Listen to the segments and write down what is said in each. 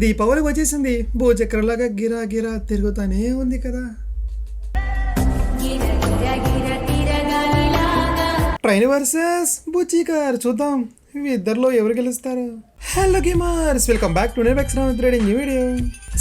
దీపావళి వచ్చేసింది. భూచక్రంలాగా గిరా గిరా తిరుగుతానే ఉంది కదా. ట్రైన్ వర్సెస్ బుజ్జి కార్ చూద్దాం ఇద్దరిలో ఎవరు గెలుస్తారు. Hello gamers, welcome back to next new video.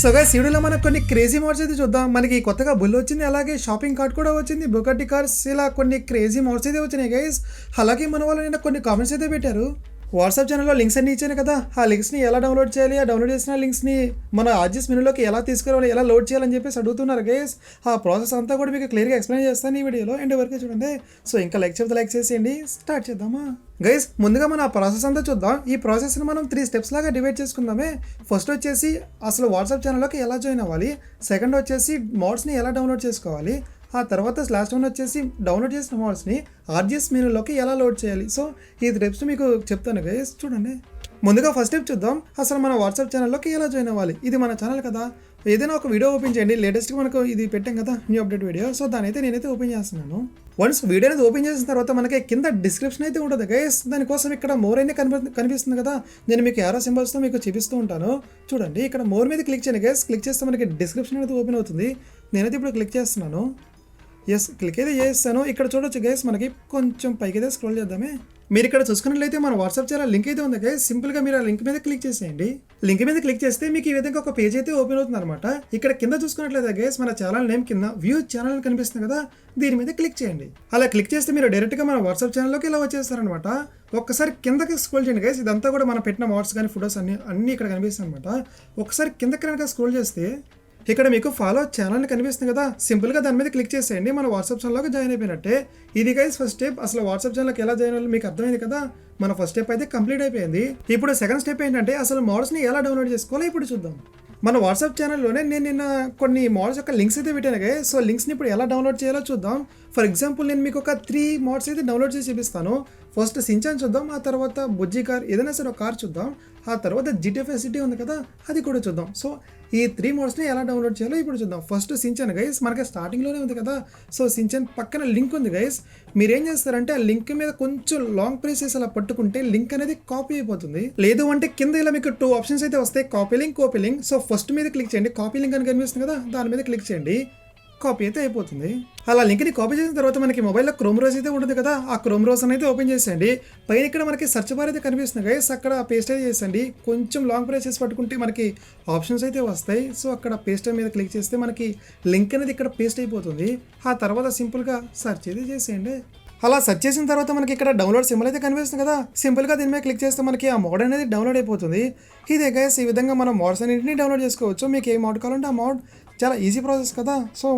So guys, ఈ వీడియోలో మనకు కొన్ని క్రేజీ మోడ్స్ అయితే చూద్దాం. మనకి కొత్తగా బుల్ వచ్చింది, అలాగే షాపింగ్ కార్ట్ కూడా వచ్చింది, బుగట్టి కార్స్, ఇలా కొన్ని క్రేజీ మోడ్స్ అయితే వచ్చినాయి గైస్. అలాగే మన వాళ్ళు నిన్న కొన్ని కామెంట్స్ అయితే పెట్టారు. వాట్సాప్ ఛానల్లో లింక్స్ అన్ని ఇచ్చాను కదా, ఆ లింక్స్ని ఎలా డౌన్లోడ్ చేయాలి, ఆ డౌన్లోడ్ చేసిన లింక్స్ని మన ఆర్జిఎస్ మెనూలోకి ఎలా తీసుకురావాలి, ఎలా లోడ్ చేయాలని చెప్పేసి అడుగుతున్నారు గైస్. ఆ ప్రాసెస్ అంతా కూడా మీకు క్లియర్గా ఎక్స్ప్లెయిన్ చేస్తాను ఈ వీడియోలో, ఎండ్ వరకు చూడండి. సో ఇంకా లైక్ చెప్తే లైక్ చేసేయండి, స్టార్ట్ చేద్దామా గైస్. ముందుగా మనం ఆ ప్రాసెస్ అంతా చూద్దాం. ఈ ప్రాసెస్ని మనం 3 స్టెప్స్ లాగా డివైడ్ చేసుకుందామే. ఫస్ట్ వచ్చేసి అసలు వాట్సాప్ ఛానల్లోకి ఎలా జాయిన్ అవ్వాలి, సెకండ్ వచ్చేసి మోడ్స్ని ఎలా డౌన్లోడ్ చేసుకోవాలి, ఆ తర్వాత లాస్ట్ వన్ వచ్చేసి డౌన్లోడ్ చేసిన మోడ్స్ని ఆర్జిఎస్ మెనూలోకి ఎలా లోడ్ చేయాలి. సో ఈ స్టెప్స్ మీకు చెప్తాను గైస్, చూడండి. ముందుగా ఫస్ట్ స్టెప్ చూద్దాం, అసలు మన వాట్సాప్ ఛానల్లోకి ఎలా జాయిన్ అవ్వాలి. ఇది మన ఛానల్ కదా, ఏదైనా ఒక వీడియో ఓపెన్ చేయండి. లేటెస్ట్గా మనకు ఇది పెట్టాం కదా న్యూ అప్డేట్ వీడియో, సో దానైతే నేనైతే ఓపెన్ చేస్తున్నాను. వన్స్ వీడియో అనేది ఓపెన్ చేసిన తర్వాత మనకి కింద డిస్క్రిప్షన్ అయితే ఉంటుంది గైస్. దానికోసం ఇక్కడ మోర్ అయినా కనిపిస్తుంది కదా, నేను మీకు యారో సింబల్స్తో మీకు చూపిస్తూ ఉంటాను. చూడండి, ఇక్కడ మోర్ మీద క్లిక్ చేయండి గైస్. క్లిక్ చేస్తే మనకి డిస్క్రిప్షన్ అనేది ఓపెన్ అవుతుంది. నేనైతే ఇప్పుడు క్లిక్ చేస్తున్నాను. ఎస్, క్లిక్ అయితే చేస్తాను. ఇక్కడ చూడొచ్చు గైస్, మనకి కొంచెం పైకి అయితే స్క్రోల్ చేద్దామే. మీరు ఇక్కడ చూసుకున్నట్లయితే మన వాట్సాప్ ఛానల్ లింక్ అయితే ఉంది గైస్. సింపుల్గా మీరు ఆ లింక్ మీద క్లిక్ చేసేయండి. లింక్ మీద క్లిక్ చేస్తే మీకు ఈ విధంగా ఒక పేజ్ అయితే ఓపెన్ అవుతుంది అనమాట. ఇక్కడ కింద చూసుకున్నట్లయితే గైస్, మన ఛానల్ నేమ్ కింద వ్యూ ఛానల్ కనిపిస్తుంది కదా, దీని మీద క్లిక్ చేయండి. అలా క్లిక్ చేస్తే మీరు డైరెక్ట్గా మన వాట్సాప్ ఛానల్లోకి ఇలా వచ్చేస్తారనమాట. ఒక్కసారి కిందకి స్క్రోల్ చేయండి గైస్. ఇదంతా కూడా మనం పెట్టిన మోడ్స్ కానీ ఫొటోస్ అన్నీ ఇక్కడ కనిపిస్తాయి అనమాట. ఒకసారి కిందకి కనుక స్క్రోల్ చేస్తే ఇక్కడ మీకు ఫాలో ఛానల్ని కనిపిస్తుంది కదా, సింపుల్గా దాని మీద క్లిక్ చేసేయండి. మన వాట్సాప్ ఛానల్లోకి జాయిన్ అయిపోయినట్టే. ఇది గైస్ ఫస్ట్ స్టెప్. అసలు వాట్సాప్ ఛానల్కి ఎలా జాయిన్ అవ్వాలి మీకు అర్థమైంది కదా. మన ఫస్ట్ స్టెప్ అయితే కంప్లీట్ అయిపోయింది. ఇప్పుడు సెకండ్ స్టెప్ ఏంటంటే అసలు మోడ్స్ని ఎలా డౌన్లోడ్ చేసుకోవాలో ఇప్పుడు చూద్దాం. మన వాట్సాప్ ఛానల్లోనే నేను నిన్న కొన్ని మోడ్స్ యొక్క లింక్స్ అయితే పెట్టాను కదా. సో లింక్స్ని ఇప్పుడు ఎలా డౌన్లోడ్ చేయాలో చూద్దాం. ఫర్ ఎగ్జాంపుల్ నేను మీకు ఒక 3 మోడ్స్ అయితే డౌన్లోడ్ చేసి చూపిస్తాను. ఫస్ట్ సించాన్ చూద్దాం, ఆ తర్వాత బుజ్జి కార్, ఏదైనా సరే ఒక కార్ చూద్దాం, ఆ తర్వాత జిటిఎఫ్ఐ సిటీ ఉంది కదా, అది కూడా చూద్దాం. సో ఈ 3 మోడ్స్ని ఎలా డౌన్లోడ్ చేయాలో ఇప్పుడు చూద్దాం. ఫస్ట్ సించాన్ గైస్, మనకి స్టార్టింగ్లోనే ఉంది కదా. సో సించాన్ పక్కన లింక్ ఉంది గైస్. మీరు ఏం చేస్తారంటే ఆ లింక్ మీద కొంచెం లాంగ్ ప్రెస్ చేసి అలా పట్టుకుంటే లింక్ అనేది కాపీ అయిపోతుంది. లేదు అంటే కింద ఇలా మీకు 2 ఆప్షన్స్ అయితే వస్తాయి, copy link, copy link. So first మీద క్లిక్ చేయండి, కాపీ లింక్ అని కనిపిస్తుంది కదా, దాని మీద క్లిక్ చేయండి. కాపీ అయితే అయిపోతుంది. అలా లింక్ని కాపీ చేసిన తర్వాత మనకి మొబైల్లో క్రోమ్ బ్రౌజర్ అయితే ఉంటుంది కదా, ఆ క్రోమ్ బ్రౌజర్ అయితే ఓపెన్ చేసేయండి. పైన ఇక్కడ మనకి సెర్చ్ బార్ అయితే కనిపిస్తుంది గైస్, అక్కడ పేస్ట్ అయితే చేసేయండి. కొంచెం లాంగ్ ప్రెస్ చేసి పట్టుకుంటే మనకి ఆప్షన్స్ అయితే వస్తాయి. సో అక్కడ పేస్ట్ మీద క్లిక్ చేస్తే మనకి లింక్ అనేది ఇక్కడ పేస్ట్ అయిపోతుంది. ఆ తర్వాత సింపుల్గా సెర్చ్ అయితే చేసేయండి. అలా సెర్చ్ చేసిన తర్వాత మనకి ఇక్కడ డౌన్లోడ్ సింబల్ అయితే కనిపిస్తుంది కదా, సింపుల్గా దీని మీద క్లిక్ చేస్తే మనకి ఆ మోడ్ అనేది డౌన్లోడ్ అయిపోతుంది. ఇదే గైస్, ఈ విధంగా మనం మోడ్స్ అన్నింటినీ డౌన్లోడ్ చేసుకోవచ్చు. మీకు ఏ మోడ్ కావాలంటే ఆ మోడ్, చాలా ఈజీ ప్రాసెస్ కదా. సో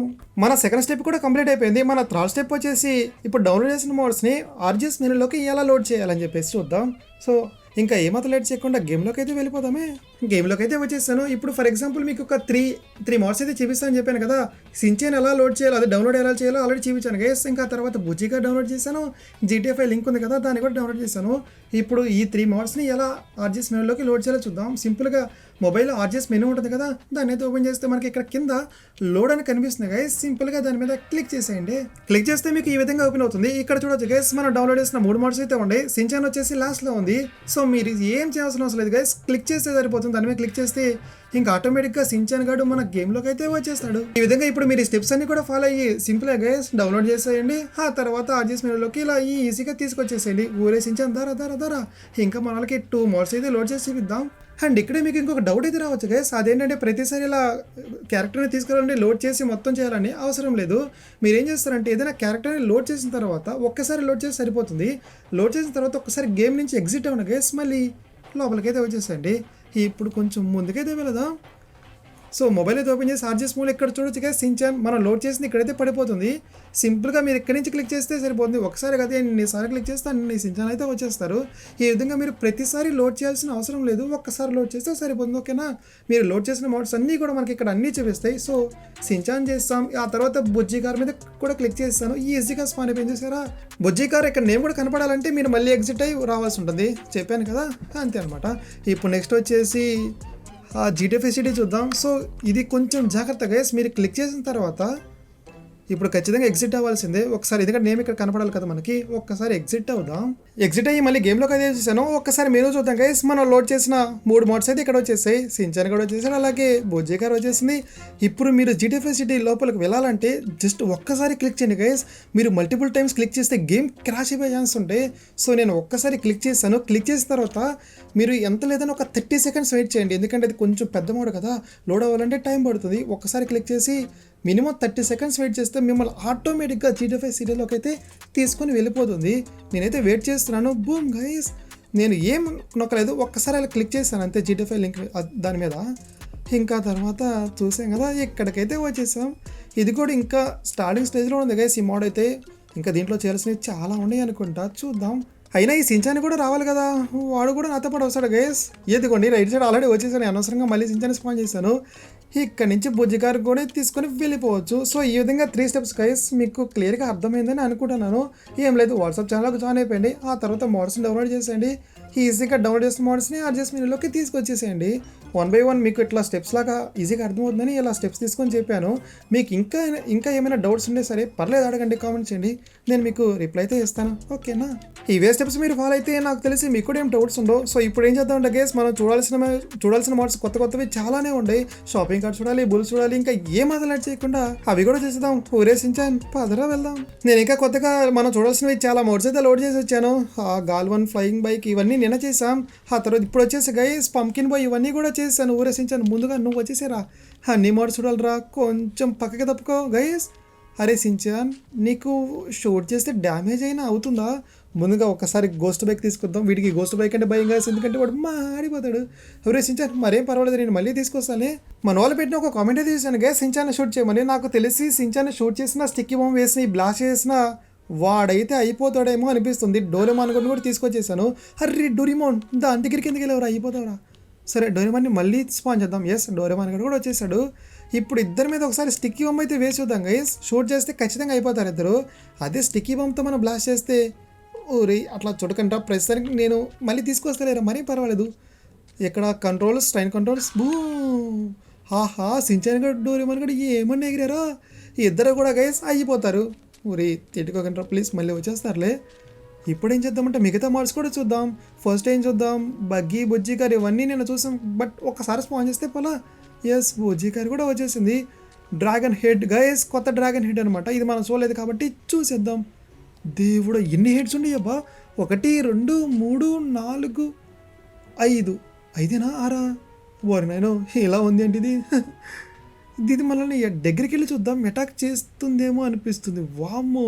మన సెకండ్ స్టెప్ కూడా కంప్లీట్ అయిపోయింది. మన థర్డ్ స్టెప్ వచ్చేసి ఇప్పుడు డౌన్లోడ్ చేసిన మోడ్స్ని ఆర్జిఎస్ మెనూలోకి ఎలా లోడ్ చేయాలని చెప్పేసి చూద్దాం. సో ఇంకా ఏమాత్రం లేట్ చేయకుండా గేమ్లోకి అయితే వెళ్ళిపోదామే. గేమ్లోకి అయితే వచ్చేసాను. ఇప్పుడు ఫర్ ఎగ్జాంపుల్ మీకు ఒక త్రీ మోడ్స్ అయితే చూపిస్తాను చెప్పాను కదా. సించాన్ ఎలా లోడ్ చేయాలో, అది డౌన్లోడ్ ఎలా చేయాలో ఆల్రెడీ చూపించాను గైస్. ఇంకా తర్వాత బుజ్జిగా డౌన్లోడ్ చేశాను, జిటిఎఫ్ఐ లింక్ ఉంది కదా, దాన్ని కూడా డౌన్లోడ్ చేశాను. ఇప్పుడు ఈ 3 మోడ్స్ని ఎలా ఆర్జిఎస్ మెనూలోకి లోడ్ చేయాలో చూద్దాం. సింపుల్గా మొబైల్లో ఆర్జిఎస్ మెనూ ఉంటుంది కదా, దాన్ని అయితే ఓపెన్ చేస్తే మనకి ఇక్కడ కింద లోడ్ అని కనిపిస్తుంది గైస్. సింపుల్గా దాని మీద క్లిక్ చేసేయండి. క్లిక్ చేస్తే మీకు ఈ విధంగా ఓపెన్ అవుతుంది. ఇక్కడ చూడొచ్చు గైస్, మనం డౌన్లోడ్ చేసిన 3 మోడ్స్ అయితే ఉన్నాయి. సించాన్ వచ్చేసి లాస్ట్లో ఉంది. సో మీరు ఏం చేయాల్సిన అవసరం లేదు గైస్, క్లిక్ చేస్తే సరిపోతుంది. దాని మీద క్లిక్ చేస్తే ఇంకా ఆటోమేటిక్గా సించాన్ గాడు మన గేమ్లోకి అయితే వచ్చేస్తాడు. ఈ విధంగా ఇప్పుడు మీరు ఈ స్టెప్స్ అన్ని కూడా ఫాలో అయ్యి సింపుల్గా గైస్ డౌన్లోడ్ చేసేయండి. ఆ తర్వాత ఆర్జిఎస్ మెనూలోకి ఇలా ఈజీగా తీసుకొచ్చేసేయండి. ఊరే సించాన్ ధర ఇంకా మన వాళ్ళకి 2 మోడ్స్ అయితే లోడ్ చేసి చూపిద్దాం. అండ్ ఇక్కడే మీకు ఇంకొక డౌట్ అయితే రావచ్చు గైస్, అదేంటంటే ప్రతిసారి ఇలా క్యారెక్టర్ని తీసుకురావాలంటే లోడ్ చేసి మొత్తం చేయాలని అవసరం లేదు. మీరు ఏం చేస్తారంటే ఏదైనా క్యారెక్టర్ని లోడ్ చేసిన తర్వాత ఒక్కసారి లోడ్ చేసి సరిపోతుంది. లోడ్ చేసిన తర్వాత ఒక్కసారి గేమ్ నుంచి ఎగ్జిట్ అవ్వండి గైస్, మళ్ళీ లోపలికైతే వచ్చేసండి. ఇప్పుడు కొంచెం ముందుకైతే వెళదాం. సో మొబైల్ అయితే ఓపెన్ చేసి ఆర్జిఎస్ మెనూ ఇక్కడ చూడొచ్చు కదా, సించాన్ మనం లోడ్ చేసింది ఇక్కడైతే పడిపోతుంది. సింపుల్గా మీరు ఇక్కడి నుంచి క్లిక్ చేస్తే సరిపోతుంది. ఒకసారి కదా ఎన్నిసార్లు క్లిక్ చేస్తే అన్ని సించాన్ అయితే వచ్చేస్తారు. ఈ విధంగా మీరు ప్రతిసారి లోడ్ చేయాల్సిన అవసరం లేదు, ఒక్కసారి లోడ్ చేస్తే సరిపోతుంది. ఓకేనా, మీరు లోడ్ చేసిన మోడ్స్ అన్నీ కూడా మనకి ఇక్కడ అన్నీ చూపిస్తాయి. సో సించాన్ చేస్తాం, ఆ తర్వాత బుజ్జి కార్ మీద కూడా క్లిక్ చేస్తాను. ఈజీగా స్పాన్ అయిపోయింది చూసారా. బుజ్జి కార్ ఇక్కడ నేమ్ కూడా కనపడాలంటే మీరు మళ్ళీ ఎగ్జిట్ అయ్యి రావాల్సి ఉంటుంది, చెప్పాను కదా, అంతే అనమాట. ఇప్పుడు నెక్స్ట్ వచ్చేసి జిటిఎఫ్ఐ సిటీ చూద్దాం. సో ఇది కొంచెం జాగ్రత్తగా మీరు క్లిక్ చేసిన తర్వాత ఇప్పుడు ఖచ్చితంగా ఎగ్జిట్ అవ్వాల్సిందే ఒకసారి, ఎందుకంటే నేమ్ ఇక్కడ కనపడాలి కదా మనకి. ఒక్కసారి ఎగ్జిట్ అవుదాం. ఎగ్జిట్ అయ్యి మళ్ళీ గేమ్లోకి అదే చేశాను. ఒక్కసారి మీరు చూద్దాం గైస్. మనం లోడ్ చేసిన 3 మోడ్స్ అయితే ఇక్కడ వచ్చేసాయి. సించాన్ కూడా వచ్చేసాడు, అలాగే బుజ్జి కార్ వచ్చేసింది. ఇప్పుడు మీరు GTA 5 సిటీ లోపలికి వెళ్ళాలంటే జస్ట్ ఒక్కసారి క్లిక్ చేయండి గైస్. మీరు మల్టిపుల్ టైమ్స్ క్లిక్ చేస్తే గేమ్ క్రాష్ అయిపోయే ఛాన్స్ ఉంటాయి. సో నేను ఒక్కసారి క్లిక్ చేశాను. క్లిక్ చేసిన తర్వాత మీరు ఎంత లేదని ఒక 30 సెకండ్స్ వెయిట్ చేయండి, ఎందుకంటే అది కొంచెం పెద్ద మోడ్ కదా, లోడ్ అవ్వాలంటే టైం పడుతుంది. ఒక్కసారి క్లిక్ చేసి మినిమం 30 సెకండ్స్ వెయిట్ చేస్తే మిమ్మల్ని ఆటోమేటిక్గా GTA 5 సీరియల్లోకి అయితే తీసుకొని వెళ్ళిపోతుంది. నేనైతే వెయిట్ చేస్తున్నాను. బూమ్ గైస్, నేను ఏం నొక్కలేదు, ఒక్కసారి అలా క్లిక్ చేశాను అంతే GTA 5 లింక్ దాని మీద. ఇంకా తర్వాత చూసాం కదా, ఇక్కడికైతే వచ్చేసాం. ఇది కూడా ఇంకా స్టార్టింగ్ స్టేజ్లో ఉంది గైస్ ఈ మోడ్ అయితే. ఇంకా దీంట్లో చేయాల్సినవి చాలా ఉన్నాయి అనుకుంటా, చూద్దాం. అయినా ఈ సించాన్ కూడా రావాలి కదా, వాడు కూడా నాతో పాటు వస్తాడు గైస్. ఎదుకోండి రైట్ సైడ్ ఆల్రెడీ వచ్చేసాను, అనవసరంగా మళ్ళీ సించాన్ స్పాన్ చేశాను. ఇక్కడ నుంచి బుజ్జి కారు కూడా తీసుకొని వెళ్ళిపోవచ్చు. సో ఈ విధంగా 3 స్టెప్స్ గైస్, మీకు క్లియర్గా అర్థమైందని అనుకుంటున్నాను. ఏం లేదు, వాట్సాప్ ఛానల్కి జాయిన్ అయిపోయింది, ఆ తర్వాత మోడ్స్ని డౌన్లోడ్ చేసేయండి. ఈజీగా డౌన్లోడ్ చేసిన మోడ్స్ని అడ్జస్ట్ మెనూలోకి తీసుకొచ్చేసేయండి. 1 by 1 మీకు ఇట్లా స్టెప్స్ లాగా ఈజీగా అర్థమవుతుందని ఇలా స్టెప్స్ తీసుకొని చెప్పాను. మీకు ఇంకా ఏమైనా డౌట్స్ ఉంటే సరే పర్లేదు, అడగండి, కామెంట్ చేయండి, నేను మీకు రిప్లై అయితే ఇస్తాను. ఓకేనా? ఇవే స్టెప్స్ మీరు ఫాలో అయితే నాకు తెలిసి మీకు కూడా ఏం డౌట్స్ ఉండవు. సో ఇప్పుడు ఏం చేద్దాం అంటే గేస్, మనం చూడాల్సిన మోడ్స్ కొత్తవి చాలానే ఉన్నాయి. షాపింగ్ కార్డ్ చూడాలి, బుల్స్ చూడాలి, ఇంకా ఏం అదలట్ చేయకుండా అవి కూడా చేద్దాం. ఊరేసించాను, పదరా వెళ్దాం. నేను ఇంకా కొత్తగా మనం చూడాల్సినవి చాలా మోడ్స్ అయితే లోడ్ చేసి వచ్చాను. గాల్వన్, ఫ్లయింగ్ బైక్ ఇవన్నీ నిన్న చేసాం. ఆ తర్వాత ఇప్పుడు వచ్చేసి గైస్ పంకిన్ బాయ్ ఇవన్నీ కూడా చేశాను, ఊరేసించాను. ముందుగా నువ్వు వచ్చేసారా, అన్ని మోడ్స్ చూడాలరా, కొంచెం పక్కకి తప్పుకో గైస్. అరే సించాన్, నీకు షూట్ చేస్తే డ్యామేజ్ అయినా అవుతుందా? ముందుగా ఒకసారి గోస్ట్ బైక్ తీసుకొద్దాం. వీడికి గోస్ట్ బైక్ అంటే భయం కాదు, ఎందుకంటే వాడు మాడిపోతాడు. ఎవరే సించాన్, మరేం పర్వాలేదు, నేను మళ్ళీ తీసుకొస్తానే. మన వాళ్ళు పెట్టిన ఒక కామెంట్ అయితే చూసాను గైస్, సించాన్ షూట్ చేయమని. నాకు తెలిసి సించాన్ షూట్ చేసిన, స్టిక్కీ బాంబ్ వేసిన, ఈ బ్లాస్ట్ చేసిన వాడైతే అయిపోతాడేమో అనిపిస్తుంది. డోరేమాన్ కూడా తీసుకొచ్చేసాను. అర్రే డోరేమాన్, దాని దగ్గరికి ఎందుకు వెళ్ళవరా, అయిపోతావురా. సరే డోరేమాన్ని మళ్ళీ స్పాన్ చేద్దాం. ఎస్, డోరేమాన్ కూడా వచ్చేసాడు. ఇప్పుడు ఇద్దరి మీద ఒకసారి స్టిక్కీ బాంబ్ అయితే వేసి చూద్దాం గైస్. షూట్ చేస్తే ఖచ్చితంగా అయిపోతారు ఇద్దరు. అదే స్టిక్కీ బాంబ్తో మనం బ్లాస్ట్ చేస్తే ఊరి అట్లా చుడకంట. ప్రస్తుతానికి నేను మళ్ళీ తీసుకొస్తలేరా, మరీ పర్వాలేదు. ఇక్కడ కంట్రోల్స్, ట్రైన్ కంట్రోల్స్, బూ. ఆహా, సించాన్ కూడా డోరేమాన్ కూడా ఏమన్నా ఎగిరారో. ఇద్దరు కూడా గైస్ అయిపోతారు. ఊరి తిట్టుకోకండి ప్లీజ్, మళ్ళీ వచ్చేస్తారులే. ఇప్పుడు ఏం చేద్దామంటే మిగతా మోడ్స్ కూడా చూద్దాం. ఫస్ట్ ఏం చూద్దాం, బగ్గీ, బుజ్జి కార్ ఇవన్నీ నేను చూసాం, బట్ ఒకసారి స్పాన్ చేస్తే పోలా. ఎస్, బుజ్జి కార్ కూడా వచ్చేసింది. డ్రాగన్ హెడ్ గైస్, కొత్త డ్రాగన్ హెడ్ అనమాట. ఇది మనం చూడలేదు కాబట్టి చూసేద్దాం. దేవుడు, ఎన్ని హెడ్స్ ఉన్నాయి అబ్బా, 1 2 3 4 5, 5 6 ఓరి నాయనో, ఇలా ఉంది ఏంటి ఇది. ఇది మనల్ని దగ్గరికి వెళ్ళి చూద్దాం, అటాక్ చేస్తుందేమో అనిపిస్తుంది. వామ్మో,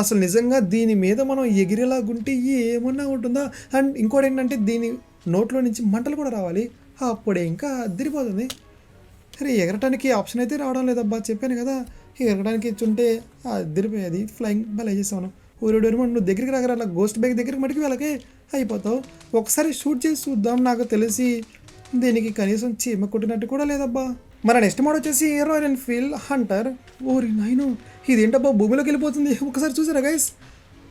అసలు నిజంగా దీని మీద మనం ఎగిరేలాగుంటే ఏమన్నా ఉంటుందా. అండ్ ఇంకోటి ఏంటంటే దీని నోట్లో నుంచి మంటలు కూడా రావాలి, అప్పుడే ఇంకా అదిరిపోతుంది. అరే ఎగరటానికి ఆప్షన్ అయితే రావడం లేదబ్బా, చెప్పాను కదా. ఎగరడానికి ఇచ్చుంటే అదిరిపోయేది. ఫ్లయింగ్ భలే చేసాను. ఊరేడు నువ్వు దగ్గరికి రాగరా, అలా గోస్ట్ బైక్ దగ్గరికి మటుకు వెళ్ళకే అయిపోతావు. ఒకసారి షూట్ చేసి చూద్దాం. నాకు తెలిసి దీనికి కనీసం చీమ కొట్టినట్టు కూడా లేదబ్బా. మన నెక్స్ట్ మోడ్ వచ్చేసి రాయల్ ఎన్ఫీల్డ్ హంటర్. ఓరి నాయను, ఇదేంటబ్బా భూమిలోకి వెళ్ళిపోతుంది. ఒకసారి చూసారా గైస్,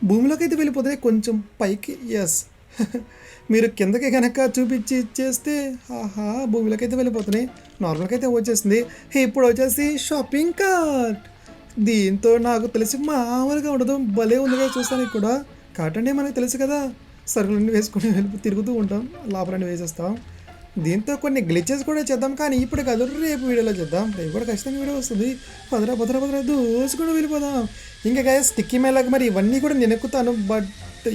భూమిలోకి అయితే వెళ్ళిపోతుంది, కొంచెం పైకి. ఎస్, మీరు కిందకి కనుక చూపించి చేస్తే ఆహా భూమిలోకి అయితే వెళ్ళిపోతున్నాయి. నార్మల్గా అయితే వచ్చేసింది. ఇప్పుడు వచ్చేసి షాపింగ్ కార్ట్. దీంతో నాకు తెలిసి మామూలుగా ఉండదు, భలే ఉందిగా చూస్తానికి కూడా. కార్ట్ అంటే మనకు తెలుసు కదా, సరుకులన్నీ వేసుకొని తిరుగుతూ ఉంటాం, లోపలన్నీ వేసేస్తాం. దీంతో కొన్ని గ్లిచెస్ కూడా చేద్దాం, కానీ ఇప్పుడు కాదు, రేపు వీడియోలో చేద్దాం. రేపు కూడా ఖచ్చితంగా వీడియో వస్తుంది. భద్ర దోసుకొని వెళ్ళిపోదాం. ఇంకా గైస్ స్టిక్కీ మేళకి మరి ఇవన్నీ కూడా నేను ఎక్కుతాను, బట్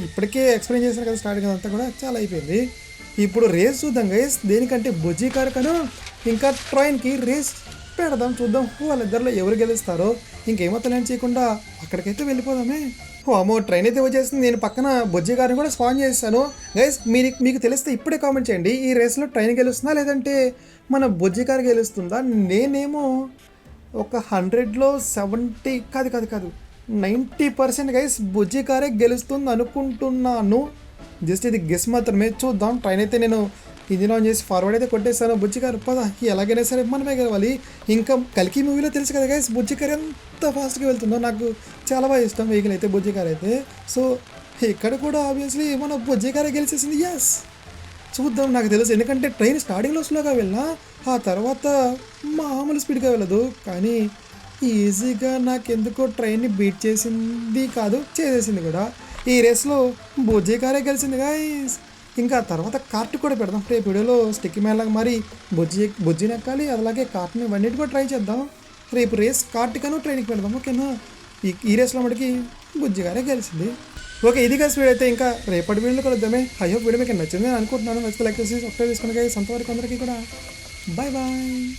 ఇప్పటికే ఎక్స్ప్లెయిన్ చేశాను కదా స్టార్టింగ్ అంతా కూడా చాలా అయిపోయింది. ఇప్పుడు రేస్ చూద్దాం గైస్, దేనికంటే బుజ్జి కారు కను ఇంకా ట్రైన్కి రేస్ పెడదాం, చూద్దాం వాళ్ళిద్దరిలో ఎవరు గెలుస్తారో. ఇంకేమో లేట్ చేయకుండా అక్కడికైతే వెళ్ళిపోదామే. అమ్మో, ట్రైన్ అయితే వచ్చేసింది. నేను పక్కన బుజ్జి గారిని కూడా స్పాన్ చేశాను. గైస్ మీకు తెలిస్తే ఇప్పుడే కామెంట్ చేయండి, ఈ రేస్లో ట్రైన్ గెలుస్తుందా లేదంటే మన బుజ్జి కారు గెలుస్తుందా. నేనేమో ఒక 100లో 70 కాదు 90% గైస్ బుజ్జి కారే గెలుస్తుంది అనుకుంటున్నాను. జస్ట్ ఇది గెస్ మాత్రమే, చూద్దాం. ట్రైన్ అయితే నేను ఇంజిన్ ఆన్ చేసి ఫార్వర్డ్ అయితే కొట్టేస్తాను. బుజ్జి కారు పద, ఎలాగైనా సరే మనమే గెలవాలి. ఇంకా కల్కి మూవీలో తెలుసు కదా గైస్, బుజ్జి కారు ఎంత ఫాస్ట్గా వెళ్తుందో. నాకు చాలా బాగా ఇష్టం వెహికల్ అయితే బుజ్జి కారు అయితే. సో ఇక్కడ కూడా ఆబ్వియస్లీ మన బుజ్జి కారే గెలిచేసింది. ఎస్, చూద్దాం. నాకు తెలుసు, ఎందుకంటే ట్రైన్ స్టార్టింగ్లో స్లోగా వెళ్ళినా ఆ తర్వాత మామూలు స్పీడ్గా వెళ్ళదు, కానీ ఈజీగా నాకెందుకో ట్రైన్ని బీట్ చేసింది కాదు, చేసేసింది కూడా. ఈ రేస్లో బుజ్జి కారే గెలిచింది గాయస్. ఇంకా తర్వాత కార్ట్ కూడా పెడదాం రేపు వీడియోలో. స్టిక్ మేళగా మరి బుజ్జిని ఎక్కాలి, అలాగే కార్ట్ని ఇవన్నిటి కూడా ట్రై చేద్దాం. రేపు రేస్ కార్ట్ కను ట్రైన్కి పెడదాం, ఓకేనా. ఈ రేస్లో మటుకి బుజ్జి గారే గెలిచింది. ఓకే, ఇది కలిసి వీడియో అయితే ఇంకా రేపటి వీడియోలో కలుద్దామే. అయ్యో వీడియో మీకు నచ్చింది అనుకుంటున్నాను. నచ్చితే లైక్ చేసి సబ్స్క్రైబ్ చేసుకుని అంతవరకు అందరికీ కూడా బాయ్ బాయ్.